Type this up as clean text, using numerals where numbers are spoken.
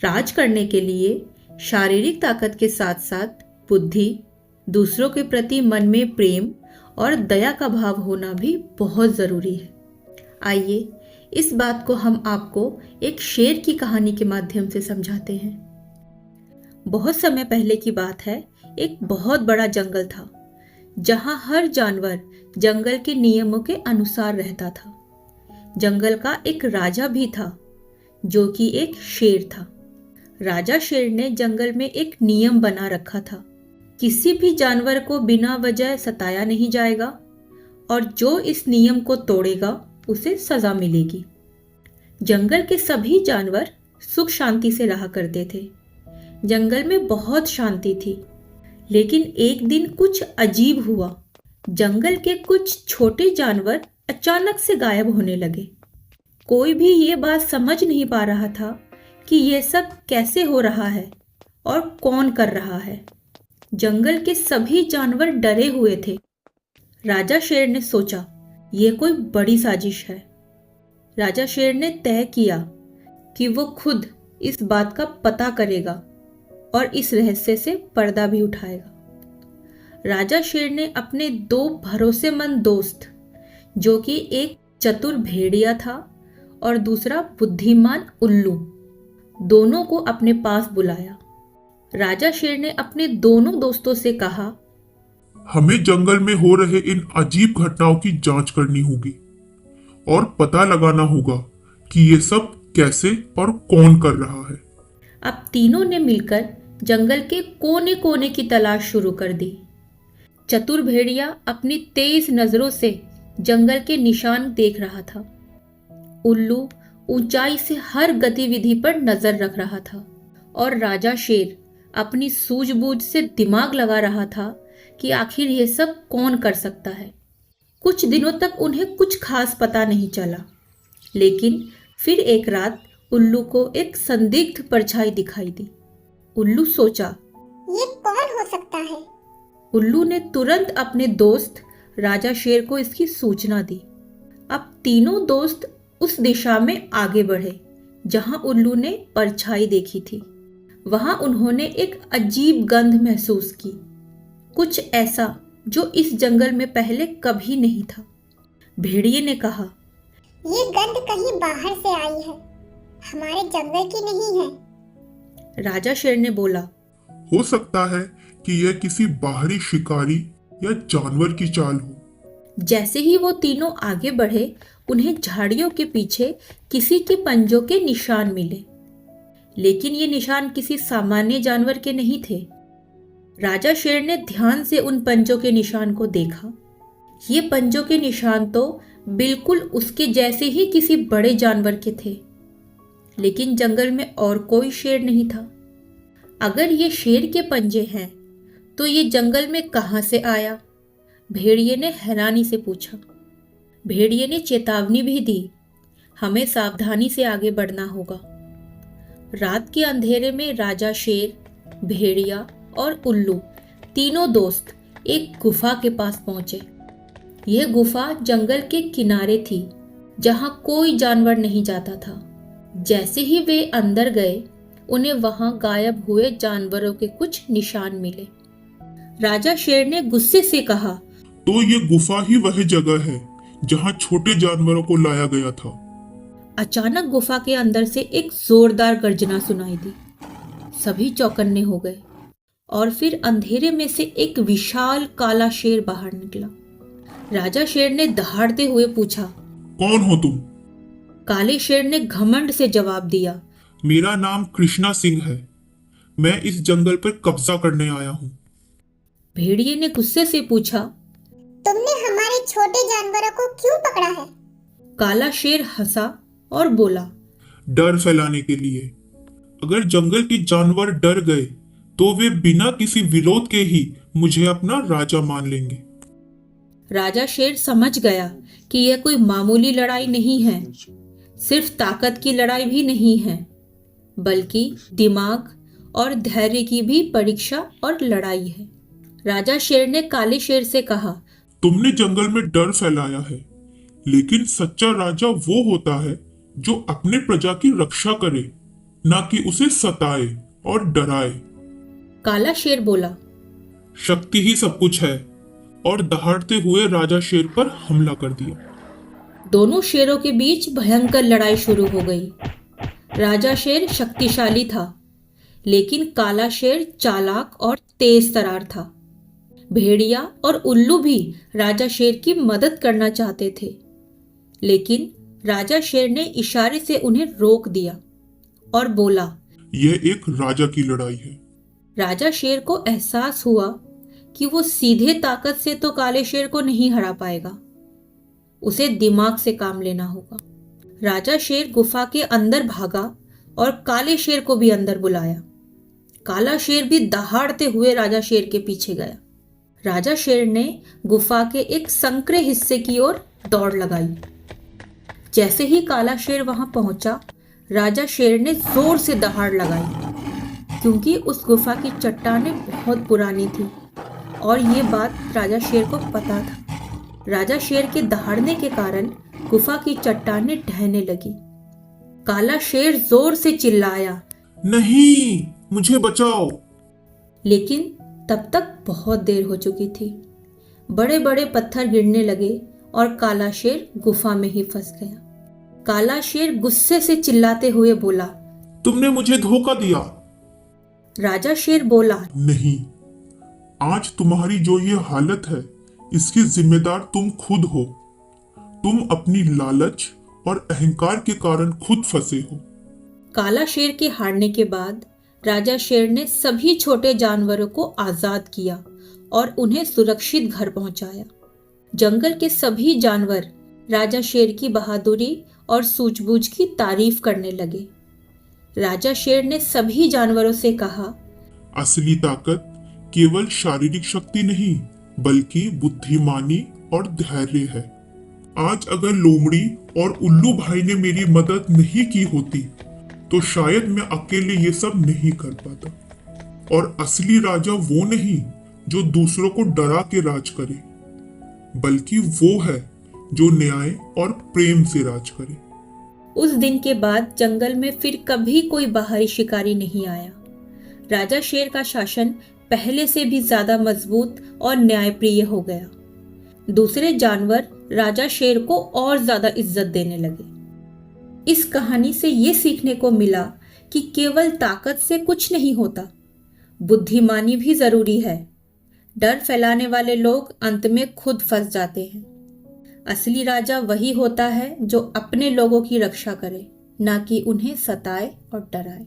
राज करने के लिए शारीरिक ताकत के साथ साथ बुद्धि, दूसरों के प्रति मन में प्रेम और दया का भाव होना भी बहुत ज़रूरी है। आइए इस बात को हम आपको एक शेर की कहानी के माध्यम से समझाते हैं। बहुत समय पहले की बात है, एक बहुत बड़ा जंगल था जहां हर जानवर जंगल के नियमों के अनुसार रहता था। जंगल का एक राजा भी था जो कि एक शेर था। राजा शेर ने जंगल में एक नियम बना रखा था, किसी भी जानवर को बिना वजह सताया नहीं जाएगा और जो इस नियम को तोड़ेगा उसे सजा मिलेगी। जंगल के सभी जानवर सुख शांति से रहा करते थे। जंगल में बहुत शांति थी, लेकिन एक दिन कुछ अजीब हुआ। जंगल के कुछ छोटे जानवर अचानक से गायब होने लगे। कोई भी ये बात समझ नहीं पा रहा था कि ये सब कैसे हो रहा है और कौन कर रहा है। जंगल के सभी जानवर डरे हुए थे। राजा शेर ने सोचा, ये कोई बड़ी साजिश है। राजा शेर ने तय किया कि वो खुद इस बात का पता करेगा और इस रहस्य से पर्दा भी उठाएगा। राजा शेर ने अपने दो भरोसेमंद दोस्त, जो कि एक चतुर भेड़िया था और दूसरा बुद्धिमान उल्लू, दोनों को अपने पास बुलाया। राजा शेर ने अपने दोनों दोस्तों से कहा, हमें जंगल में हो रहे इन अजीब घटनाओं की जांच करनी होगी और पता लगाना होगा कि ये सब कैसे और कौन कर रहा है। अब तीनों ने मिलकर जंगल के कोने कोने की तलाश शुरू कर दी। चतुर भेड़िया अपनी तेज नजरों से जंगल के निशान देख रहा था। उल्लू ऊंचाई से हर गतिविधि पर नजर रख रहा था और राजा शेर अपनी सूझबूझ से दिमाग लगा रहा था कि आखिर ये सब कौन कर सकता है। कुछ दिनों तक उन्हें कुछ खास पता नहीं चला, लेकिन फिर एक रात उल्लू को एक संदिग्ध परछाई दिखाई दी। उल्लू सोचा, ये कौन हो सकता है? उल्लू ने तुरंत अपने दोस्त राजा शेर को इसकी सूचना दी। अब तीनों दोस्त उस दिशा में आगे बढ़े जहां उल्लू ने परछाई देखी थी। वहां उन्होंने एक अजीब गंध महसूस की, कुछ ऐसा जो इस जंगल में पहले कभी नहीं था। भेड़िए ने कहा, ये गंध कहीं बाहर से आई है, हमारे जंगल की नहीं है। राजा शेर ने बोला, हो सकता है कि यह किसी बाहरी शिकारी या जानवर की चाल हो। जैसे ही वो तीनों आगे बढ़े, उन्हें झाड़ियों के पीछे किसी के पंजों के निशान मिले, लेकिन ये निशान किसी सामान्य जानवर के नहीं थे। राजा शेर ने ध्यान से उन पंजों के निशान को देखा। ये पंजों के निशान तो बिल्कुल उसके जैसे ही किसी बड़े जानवर के थे, लेकिन जंगल में और कोई शेर नहीं था। अगर ये शेर के पंजे हैं तो ये जंगल में कहां से आया? भेड़िए ने हैरानी से पूछा। भेड़िए ने चेतावनी भी दी, हमें सावधानी से आगे बढ़ना होगा। रात के अंधेरे में राजा शेर, भेड़िया और उल्लू तीनों दोस्त एक गुफा के पास पहुंचे। यह गुफा जंगल के किनारे थी जहां कोई जानवर नहीं जाता था। जैसे ही वे अंदर गए, उन्हें वहां गायब हुए जानवरों के कुछ निशान मिले। राजा शेर ने गुस्से से कहा, तो ये गुफा ही वह जगह है जहां छोटे जानवरों को लाया गया था। अचानक गुफा के अंदर से एक जोरदार गर्जना सुनाई दी। सभी चौकन्ने हो गए और फिर अंधेरे में से एक विशाल काला शेर बाहर निकला। राजा शेर ने दहाड़ते हुए पूछा, कौन हो तुम? काले शेर ने घमंड से जवाब दिया, मेरा नाम कृष्णा सिंह है, मैं इस जंगल पर कब्जा करने आया हूँ। भेड़िए ने गुस्से से पूछा, तुमने हमारे छोटे जानवरों को क्यों पकड़ा है? काला शेर हंसा और बोला, डर फैलाने के लिए। अगर जंगल के जानवर डर गए तो वे बिना किसी विरोध के ही मुझे अपना राजा मान लेंगे। राजा शेर समझ गया कि यह कोई मामूली लड़ाई नहीं है, सिर्फ ताकत की लड़ाई भी नहीं है, बल्कि दिमाग और धैर्य की भी परीक्षा और लड़ाई है। राजा शेर ने काले शेर से कहा, तुमने जंगल में डर फैलाया है, लेकिन सच्चा राजा वो होता है जो अपने प्रजा की रक्षा करे, ना कि उसे सताए और डराए। काला शेर बोला, शक्ति ही सब कुछ है, और दहाड़ते हुए राजा शेर पर हमला कर दिया। दोनों शेरों के बीच भयंकर लड़ाई शुरू हो गई। राजा शेर शक्तिशाली था, लेकिन काला शेर चालाक और तेज तरार था। भेड़िया और उल्लू भी राजा शेर की मदद करना चाहते थे, लेकिन राजा शेर ने इशारे से उन्हें रोक दिया और बोला, यह एक राजा की लड़ाई है। राजा शेर को एहसास हुआ कि वो सीधे ताकत से तो काले शेर को नहीं हरा पाएगा, उसे दिमाग से काम लेना होगा। राजा शेर गुफा के अंदर भागा और काले शेर को भी अंदर बुलाया। काला शेर भी दहाड़ते हुए राजा शेर के पीछे गया। राजा शेर ने गुफा के एक संकरे हिस्से की ओर दौड़ लगाई। जैसे ही काला शेर वहां पहुंचा, राजा शेर ने जोर से दहाड़ लगाई, क्योंकि उस गुफा की चट्टानें बहुत पुरानी थी और ये बात राजा शेर को पता था। राजा शेर के दहाड़ने के कारण गुफा की चट्टानें ढहने लगी। काला शेर जोर से चिल्लाया, नहीं, मुझे बचाओ। लेकिन तब तक बहुत देर हो चुकी थी। बड़े बड़े पत्थर गिरने लगे और काला शेर गुफा में ही फंस गया। काला शेर गुस्से से चिल्लाते हुए बोला, तुमने मुझे धोखा दिया। राजा शेर बोला, नहीं, आज तुम्हारी जो ये हालत है, इसकी जिम्मेदार तुम खुद हो। तुम अपनी लालच और अहंकार के कारण खुद फंसे हो। काला शेर के हारने के बाद राजा शेर ने सभी छोटे जानवरों को आजाद किया और उन्हें सुरक्षित घर पहुंचाया। जंगल के सभी जानवर राजा शेर की बहादुरी और सूझबूझ की तारीफ करने लगे। राजा शेर ने सभी जानवरों से कहा, असली ताकत केवल शारीरिक शक्ति नहीं, बल्कि बुद्धिमानी और धैर्य है। आज अगर लोमड़ी और उल्लू भाई ने मेरी मदद नहीं की होती, तो शायद मैं अकेले ये सब नहीं कर पाता। और असली राजा वो नहीं जो दूसरों को डरा के राज करे, बल्कि वो है जो न्याय और प्रेम से राज करे। उस दिन के बाद जंगल में फिर कभी कोई बाहरी शिकारी नहीं आया। राजा शेर का शासन पहले से भी ज्यादा मजबूत और न्यायप्रिय हो गया। दूसरे जानवर राजा शेर को और ज्यादा इज्जत देने लगे। इस कहानी से ये सीखने को मिला कि केवल ताकत से कुछ नहीं होता, बुद्धिमानी भी जरूरी है। डर फैलाने वाले लोग अंत में खुद फंस जाते हैं। असली राजा वही होता है जो अपने लोगों की रक्षा करे, ना कि उन्हें सताए और डराए।